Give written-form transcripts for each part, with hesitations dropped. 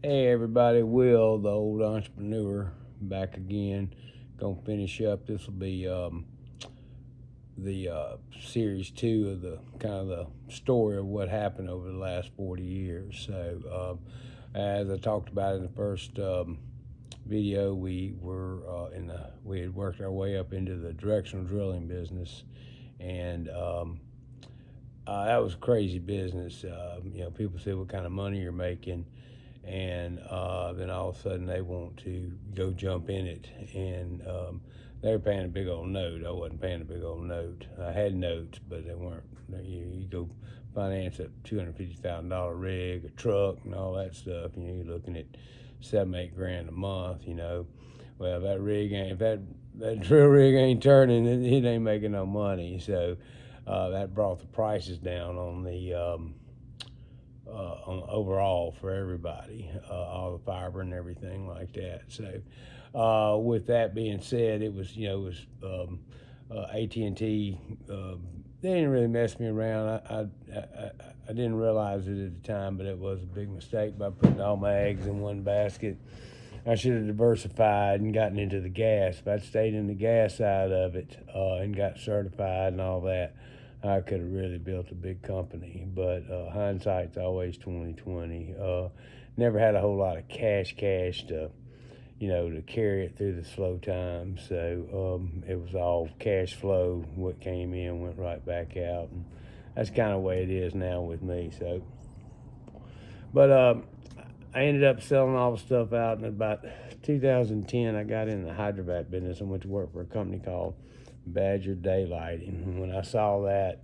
Hey everybody, Will, the old entrepreneur, back again. Gonna finish up. This will be the series two of the kind of the story of what happened over the last 40 years. So, as I talked about in the first video, we had worked our way up into the directional drilling business, and that was crazy business. People say what kind of money you're making, and then all of a sudden they want to go jump in it, and they were paying a big old note. I wasn't paying a big old note. I had notes, but they weren't. You go finance a $250,000 rig, a truck, and all that stuff. You're looking at 7-8 grand a month. Well, that rig ain't if that drill rig ain't turning, it ain't making no money. So that brought the prices down on the overall for everybody, all the fiber and everything like that. So, with that being said, AT&T. They didn't really mess me around. I didn't realize it at the time, but it was a big mistake by putting all my eggs in one basket. I should have diversified and gotten into the gas. If I'd stayed in the gas side of it and got certified and all that, I could have really built a big company. But hindsight's always 2020. Never had a whole lot of cash to carry it through the slow times. So it was all cash flow. What came in went right back out, and that's kind of the way it is now with me. So, but I ended up selling all the stuff out, and about 2010, I got in the hydrovac business. I went to work for a company called Badger Daylighting. And when I saw that,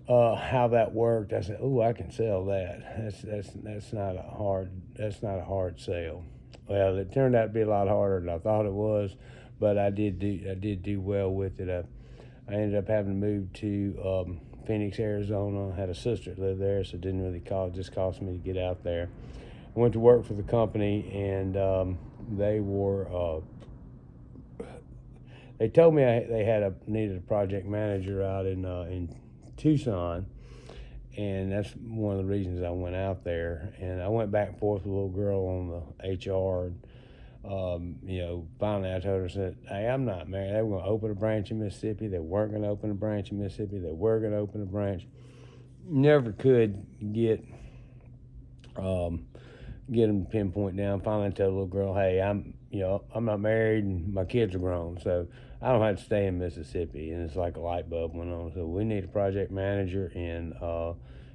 how that worked, I said, "Oh, I can sell that. That's not a hard sale." Well, it turned out to be a lot harder than I thought it was, but I did do well with it. I ended up having to move to Phoenix, Arizona. I had a sister that lived there, so it didn't really just cost me to get out there. I went to work for the company, and they told me they needed a project manager out in Tucson, and that's one of the reasons I went out there. And I went back and forth with a little girl on the HR. And, finally I told her, said, "Hey, I'm not married." They were going to open a branch in Mississippi. They weren't going to open a branch in Mississippi. They were going to open a branch. Never could get them to pinpoint down. Finally, I told the little girl, "Hey, I'm not married, and my kids are grown, so I don't have to stay in Mississippi." And it's like a light bulb went on. So we need a project manager in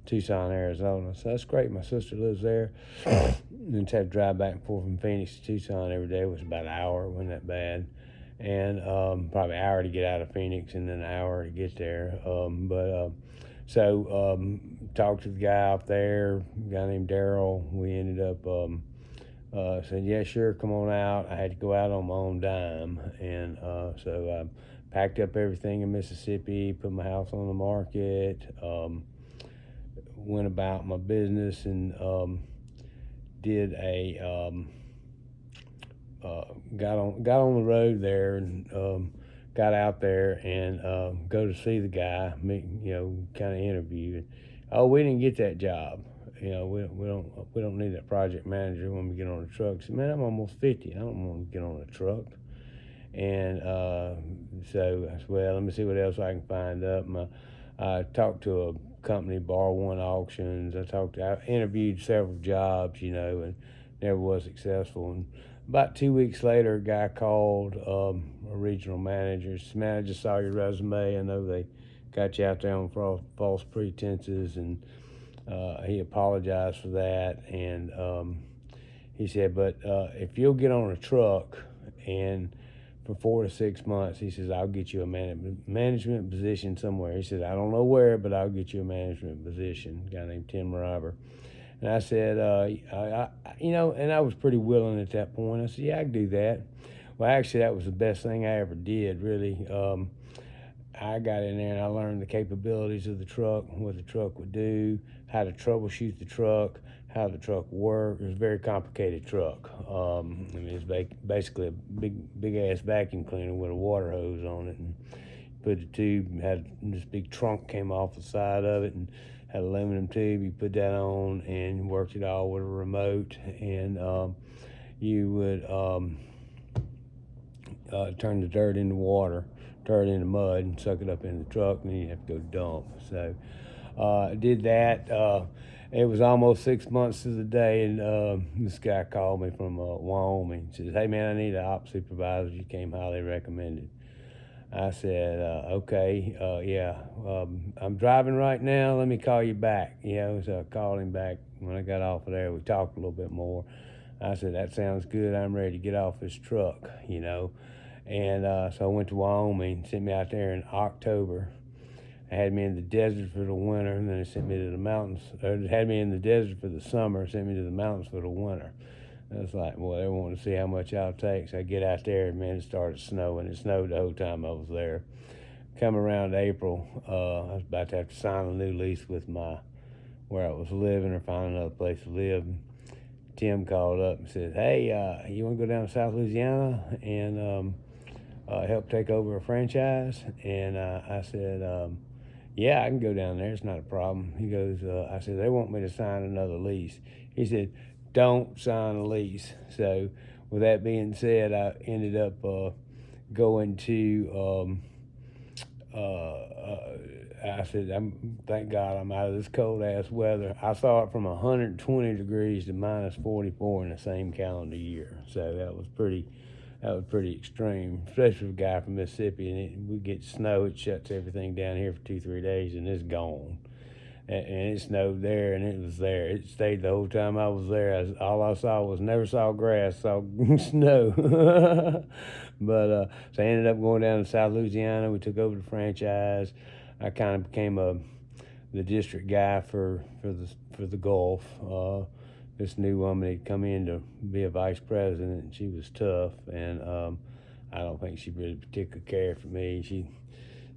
Tucson, Arizona. So that's great. My sister lives there. And to have to drive back and forth from Phoenix to Tucson every day. It was about an hour. It wasn't that bad. And probably an hour to get out of Phoenix, and then an hour to get there. So talked to the guy out there, a guy named Daryl. We ended up said, "Yeah, sure, come on out." I had to go out on my own dime, and so I packed up everything in Mississippi, put my house on the market, went about my business, and did got on the road there, and got out there and go to see the guy, kind of interview. "Oh, we didn't get that job. We don't need that project manager when we get on the truck." I said, "Man, I'm almost 50. I don't want to get on a truck." And so I said, "Well, let me see what else I can find up." I talked to a company, Bar One Auctions. I interviewed several jobs, and never was successful. And about 2 weeks later, a guy called, a regional manager. Said, "Man, I just saw your resume. I know they got you out there on false pretenses." And he apologized for that. And he said, "But if you'll get on a truck and for 4 to 6 months," he says, "I'll get you a management position somewhere." He said, "I don't know where, but I'll get you a management position." A guy named Tim River. And I said, and I was pretty willing at that point. I said, "Yeah, I can do that." Well, actually, that was the best thing I ever did, really. I got in there and I learned the capabilities of the truck, what the truck would do, how to troubleshoot the truck, how the truck worked. It was a very complicated truck. It's basically a big ass vacuum cleaner with a water hose on it, and put the tube, had this big trunk came off the side of it, and had aluminum tube. You put that on and worked it all with a remote, and you would turn the dirt into water, turn it into mud, and suck it up in the truck, and then you have to go dump. So I did that. It was almost 6 months to the day, and this guy called me from Wyoming. He says, "Hey man, I need an ops supervisor. You came highly recommended." I said, "Okay, yeah, I'm driving right now. Let me call you back." So I called him back when I got off of there. We talked a little bit more. I said, "That sounds good. I'm ready to get off this truck. And so I went to Wyoming, sent me out there in October. They had me in the desert for the winter, and then they sent me to the mountains. Or they had me in the desert for the summer, sent me to the mountains for the winter. I was like, well, they wanted to see how much I'll take. So I get out there, and man, it started snowing. It snowed the whole time I was there. Come around April, I was about to have to sign a new lease with where I was living or find another place to live. Tim called up and said, "Hey, you want to go down to South Louisiana and help take over a franchise?" And I said, "Yeah, I can go down there. It's not a problem." He goes, I said, "They want me to sign another lease." He said, "Don't sign a lease." So with that being said, I ended up going to, I said, thank God I'm out of this cold ass weather. I saw it from 120 degrees to minus 44 in the same calendar year. So that was pretty extreme, especially for a guy from Mississippi. And we get snow, it shuts everything down here for 2-3 days, and it's gone. And it snowed there, and it was there. It stayed the whole time I was there. All I saw was never saw grass, saw snow. But so I ended up going down to South Louisiana. We took over the franchise. I kind of became the district guy for the Gulf. This new woman had come in to be a vice president, and she was tough, and I don't think she really particularly cared for me. She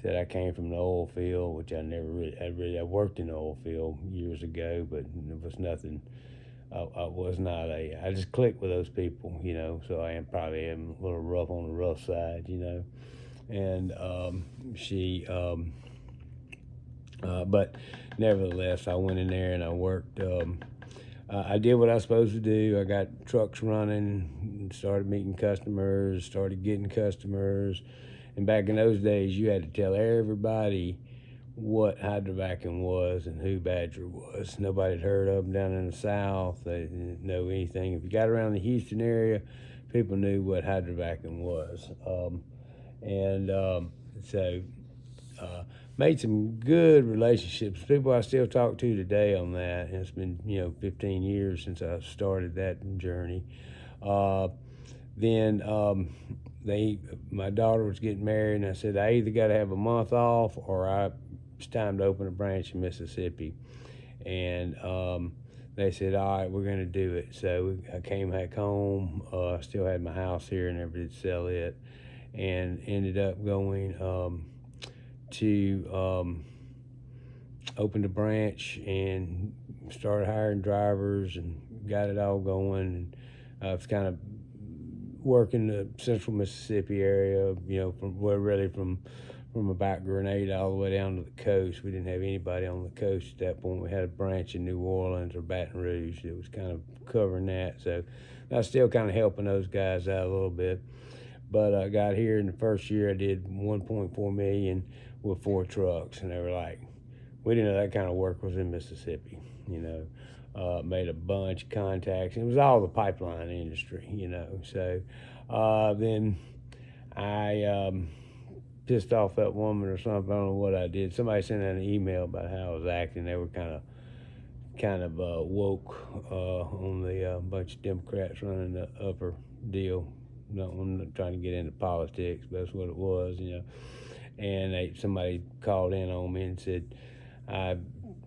said I came from the oil field, which I never I worked in the oil field years ago, but it was nothing. I was not I just clicked with those people, so I probably am a little rough on the rough side. And but nevertheless, I went in there and I worked. I did what I was supposed to do. I got trucks running, started meeting customers, started getting customers. And back in those days, you had to tell everybody what hydrovacuum was and who Badger was. Nobody had heard of them down in the South. They didn't know anything. If you got around the Houston area, people knew what hydrovacuum was. So made some good relationships. People I still talk to today on that. And it's been 15 years since I started that journey. Then my daughter was getting married, and I said I either got to have a month off or it's time to open a branch in Mississippi. And they said, "All right, we're going to do it." So I came back home. Still had my house here, and never did sell it, and ended up going to open the branch and started hiring drivers and got it all going. And I was kind of working the central Mississippi area, from about Grenada all the way down to the coast. We didn't have anybody on the coast at that point. We had a branch in New Orleans or Baton Rouge that was kind of covering that. So I was still kind of helping those guys out a little bit. But I got here in the first year, I did 1.4 million with 4 trucks, and they were like, we didn't know that kind of work was in Mississippi. Made a bunch of contacts. It was all the pipeline industry. So then I pissed off that woman or something. I don't know what I did. Somebody sent out an email about how I was acting. They were kind of woke on the bunch of Democrats running the upper deal. I'm not trying to get into politics, but that's what it was. And somebody called in on me and said I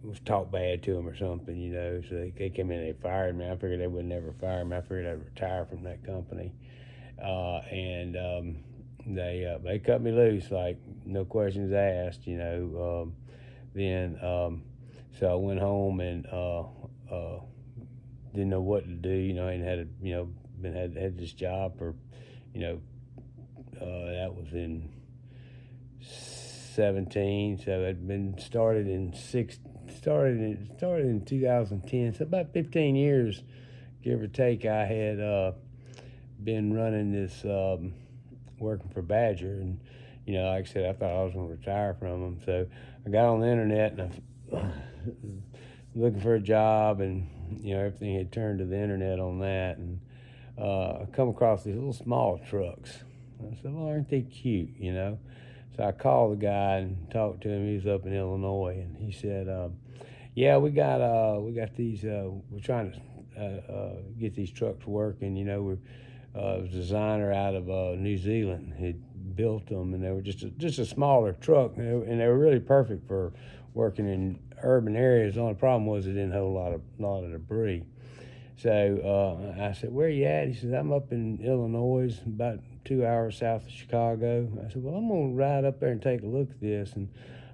was talked bad to them or something. So they came in and they fired me. I figured they would never fire me. I figured I'd retire from that company. They cut me loose, like no questions asked. So I went home and didn't know what to do. I had this job for that was in 17, so it had been started in started in 2010. So about 15 years, give or take, I had been running this, working for Badger, and like I said, I thought I was going to retire from them. So I got on the internet and I looking for a job, and everything had turned to the internet on that, and I come across these little small trucks. I said, well, aren't they cute? So I called the guy and talked to him. He was up in Illinois, and he said, yeah, we got these. We're trying to get these trucks working. We're it was a designer out of New Zealand had built them, and they were just a smaller truck, and they were really perfect for working in urban areas. The only problem was it didn't hold a lot of debris. So I said, where are you at? He says, I'm up in Illinois, about 2 hours south of Chicago. I said, well, I'm going to ride up there and take a look at this. And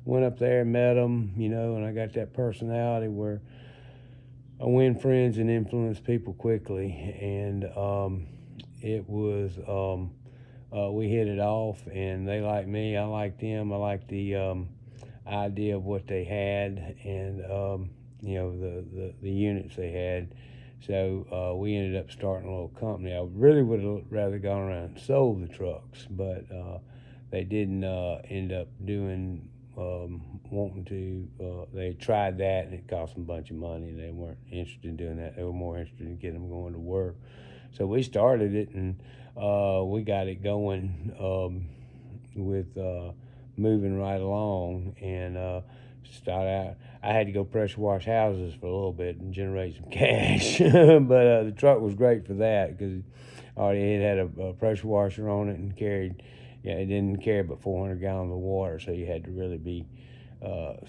went up there and met him, and I got that personality where I win friends and influence people quickly. And it was, we hit it off, and they liked me. I liked them. I liked the idea of what they had, and the units they had. So we ended up starting a little company. I really would have rather gone around and sold the trucks, but they didn't end up doing wanting to. They tried that, and it cost them a bunch of money, and they weren't interested in doing that. They were more interested in getting them going to work. So we started it, and we got it going with moving right along, and start out. I had to go pressure wash houses for a little bit and generate some cash, but the truck was great for that because it had a pressure washer on it and carried. Yeah, it didn't carry but 400 gallons of water, so you had to really be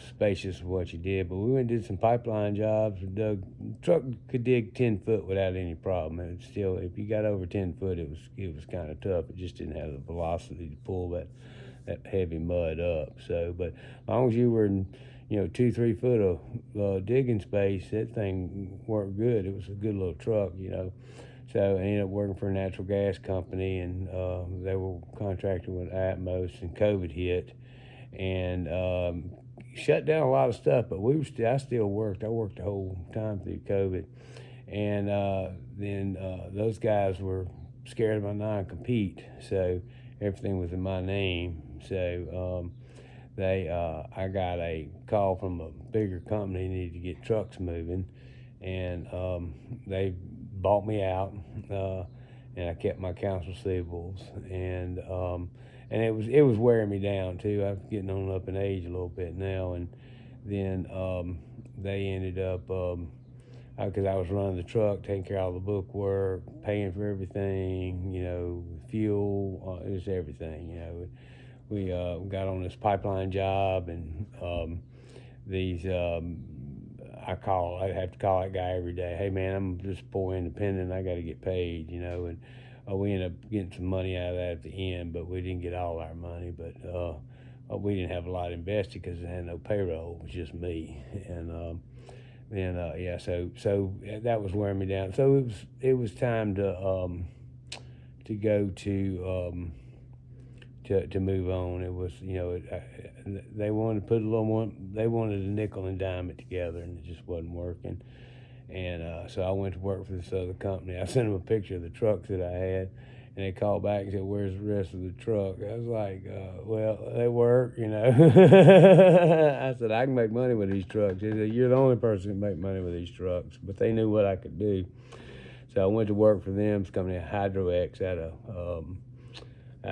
spacious with what you did. But we went and did some pipeline jobs. The truck could dig 10 foot without any problem. And still, if you got over 10 foot, it was kind of tough. It just didn't have the velocity to pull that heavy mud up. So, but as long as you were in 2-3 foot of digging space, that thing worked good. It was a good little truck. So I ended up working for a natural gas company, and they were contracting with Atmos, and COVID hit, and shut down a lot of stuff. But I still worked. I worked the whole time through COVID, and then those guys were scared of my non-compete, so everything was in my name. So I got a call from a bigger company, needed to get trucks moving, and they bought me out, and I kept my accounts receivables, and it was wearing me down too. I was getting on up in age a little bit now, and then they ended up because I was running the truck, taking care of all the book work, paying for everything, fuel, it was everything. We got on this pipeline job, and these. I have to call that guy every day. Hey man, I'm just poor independent. I got to get paid, and we ended up getting some money out of that at the end, but we didn't get all our money. But we didn't have a lot invested because it had no payroll. It was just me, and then so that was wearing me down. So it was time to go to move on. It was, they wanted to put a little more, they wanted to nickel and dime it together, and it just wasn't working. And so I went to work for this other company. I sent them a picture of the trucks that I had, and they called back and said, where's the rest of the truck? I was like, well, they work, I said, I can make money with these trucks. They said, you're the only person who can make money with these trucks. But they knew what I could do. So I went to work for them. It's a company, HydroX, out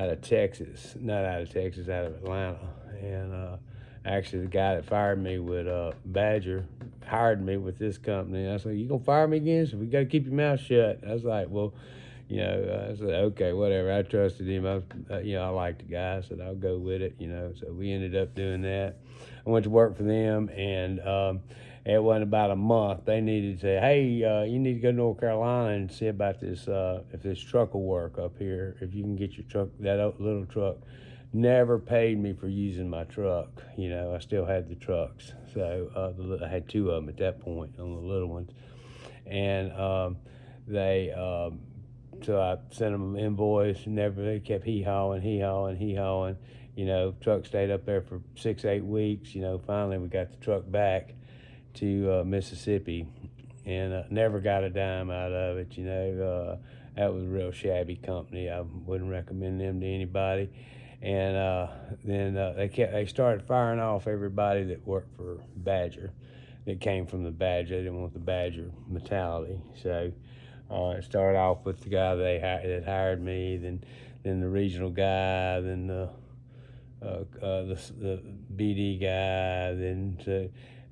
of Texas, not out of Texas, out of Atlanta. And actually the guy that fired me with Badger hired me with this company. I said, you gonna fire me again? So we gotta keep your mouth shut. I was like, well, I said, okay, whatever. I trusted him. I liked the guy. I said, I'll go with it, So we ended up doing that. I went to work for them, and it wasn't about a month. They needed to say, hey, you need to go to North Carolina and see about this, if this truck will work up here, if you can get your truck, that little truck. Never paid me for using my truck. I still had the trucks. So I had two of them at that point on the little ones. And so I sent them an invoice, and they kept hee-hawing. Truck stayed up there for 6-8 weeks. Finally we got the truck back. to Mississippi, and never got a dime out of it. That was a real shabby company. I wouldn't recommend them to anybody. And then they started firing off everybody that worked for Badger, that came from the Badger. They didn't want the Badger mentality. So it started off with the guy that hired me, then the regional guy, then the BD guy, then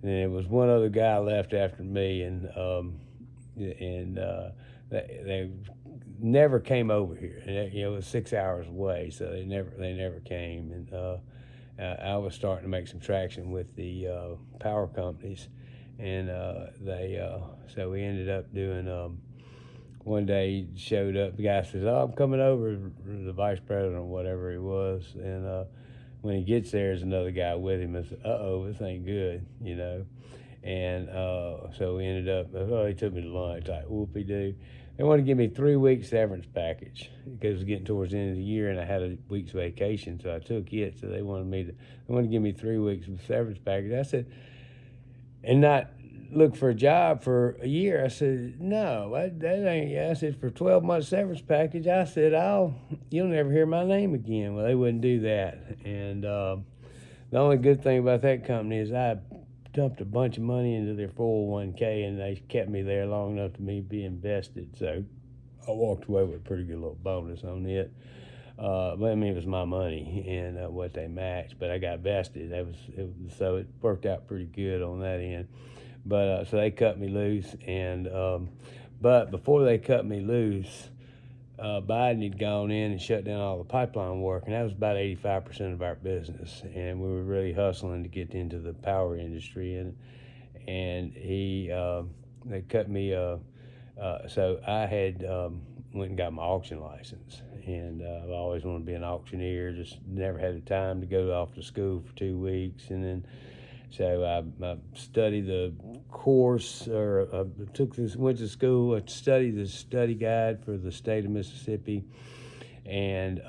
there was one other guy left after me, and they never came over here. And it was 6 hours away, so they never came. And I was starting to make some traction with the power companies, and so we ended up doing. One day he showed up. The guy says, "Oh, I'm coming over." The vice president or whatever he was, and when he gets there, there's another guy with him. I said, "Uh-oh, this ain't good," And so we ended up. Oh, he took me to lunch. Like whoopie-doo. They wanted to give me 3 weeks severance package because it was getting towards the end of the year, and I had a week's vacation, so I took it. So they wanted to give me 3 weeks of severance package. I said, and not look for a job for a year. I said, no, that ain't. I said, for 12 months severance package. I said, you'll never hear my name again. Well, they wouldn't do that. And the only good thing about that company is I dumped a bunch of money into their 401k, and they kept me there long enough to me be invested. So I walked away with a pretty good little bonus on it. But I mean, it was my money and what they matched, but I got vested. So it worked out pretty good on that end. But so they cut me loose, and but before they cut me loose, Biden had gone in and shut down all the pipeline work, and that was about 85% of our business. And we were really hustling to get into the power industry, and they cut me. So I had went and got my auction license, and I've always wanted to be an auctioneer. Just never had the time to go off to school for 2 weeks, and then. So I studied the course, or went to school. I studied the study guide for the state of Mississippi, and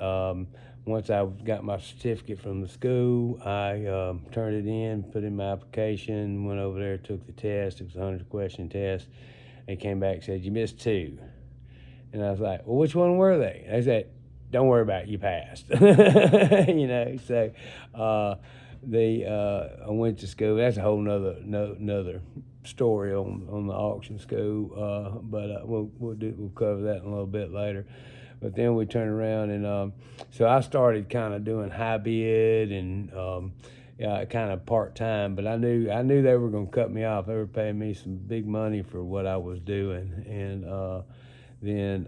once I got my certificate from the school, I turned it in, put in my application, went over there, took the test. It was a 100-question test. They came back and said, "You missed 2." And I was like, "Well, which one were they?" They said, "Don't worry about it, you passed." So. I went to school. That's a whole nother story on the auction school, but we'll cover that in a little bit later. But then we turned around, and so I started kind of doing high bid and kind of part time. But I knew they were going to cut me off. They were paying me some big money for what I was doing, and then.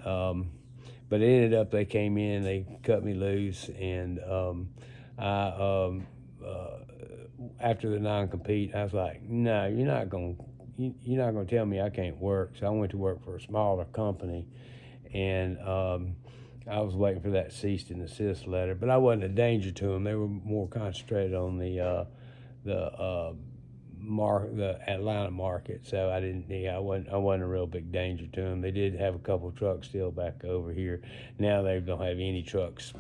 But it ended up they came in, they cut me loose, and after the non-compete, I was like, "No, you're not gonna tell me I can't work." So I went to work for a smaller company, and I was waiting for that cease and desist letter. But I wasn't a danger to them. They were more concentrated on the Atlanta market. So I wasn't a real big danger to them. They did have a couple of trucks still back over here. Now they don't have any trucks.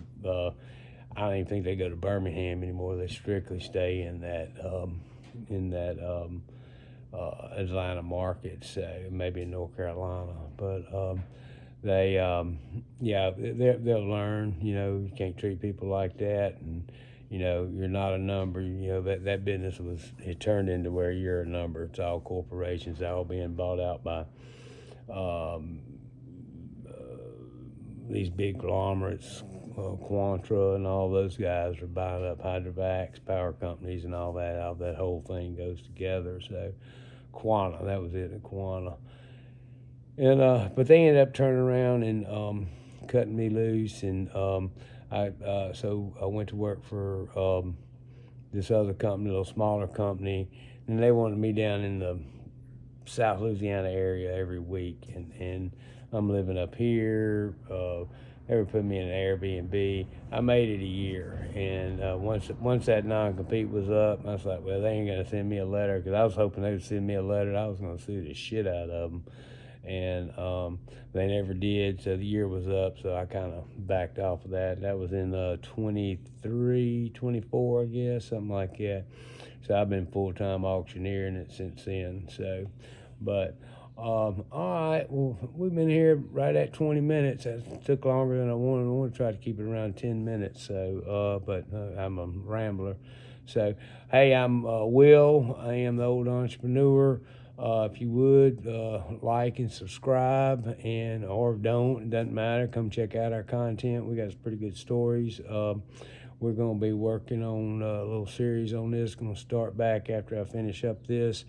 I don't even think they go to Birmingham anymore. They strictly stay in that Atlanta market, so maybe in North Carolina. But they'll learn. You can't treat people like that, and you're not a number. That business it turned into where you're a number. It's all corporations, all being bought out by these big conglomerates. Quantra and all those guys are buying up hydrovacs, power companies, and all that. All that whole thing goes together. So, Quanta, that was it, Quanta. And but they ended up turning around and cutting me loose, and so I went to work for this other company, a little smaller company, and they wanted me down in the South Louisiana area every week, and I'm living up here. They were putting me in an Airbnb. I made it a year, and once that non-compete was up, I was like, well, they ain't gonna send me a letter, because I was hoping they would send me a letter. I was gonna sue the shit out of them, and they never did. So the year was up, so I kind of backed off of that. That was in 23, 24, I guess, something like that. So I've been full-time auctioneering it since then. So, but all right. Well, we've been here right at 20 minutes. That took longer than I wanted. I want to try to keep it around 10 minutes. So, but I'm a rambler. So, hey, I'm Will. I am the old entrepreneur. If you would like and subscribe, and or don't, it doesn't matter. Come check out our content. We got some pretty good stories. We're going to be working on a little series on this. Going to start back after I finish up this.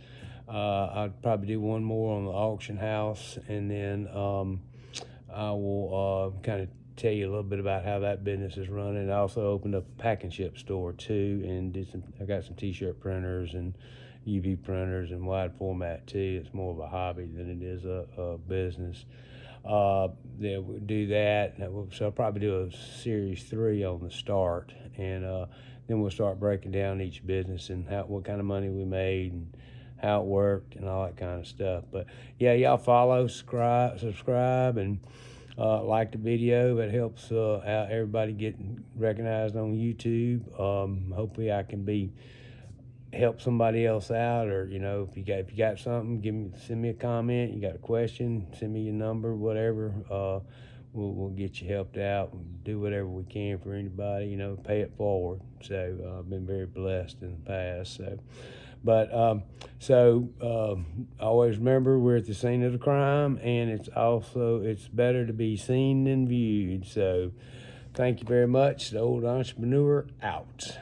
I'll probably do one more on the auction house, and then I will kind of tell you a little bit about how that business is running. I also opened up a pack and ship store too, and I got some T-shirt printers and UV printers and wide format too. It's more of a hobby than it is a business. Then we'll do that. So I'll probably do a series 3 on the start, and then we'll start breaking down each business and what kind of money we made and how it worked and all that kind of stuff. But yeah, y'all follow, subscribe, and like the video. That helps out everybody get recognized on YouTube. Hopefully I can help somebody else out, or if you got something, send me a comment. You got a question, send me your number, whatever. We'll get you helped out. Do whatever we can for anybody. Pay it forward. So I've been very blessed in the past. So, but always remember, we're at the scene of the crime, and it's better to be seen than viewed. So thank you very much. The Old Entrepreneur out.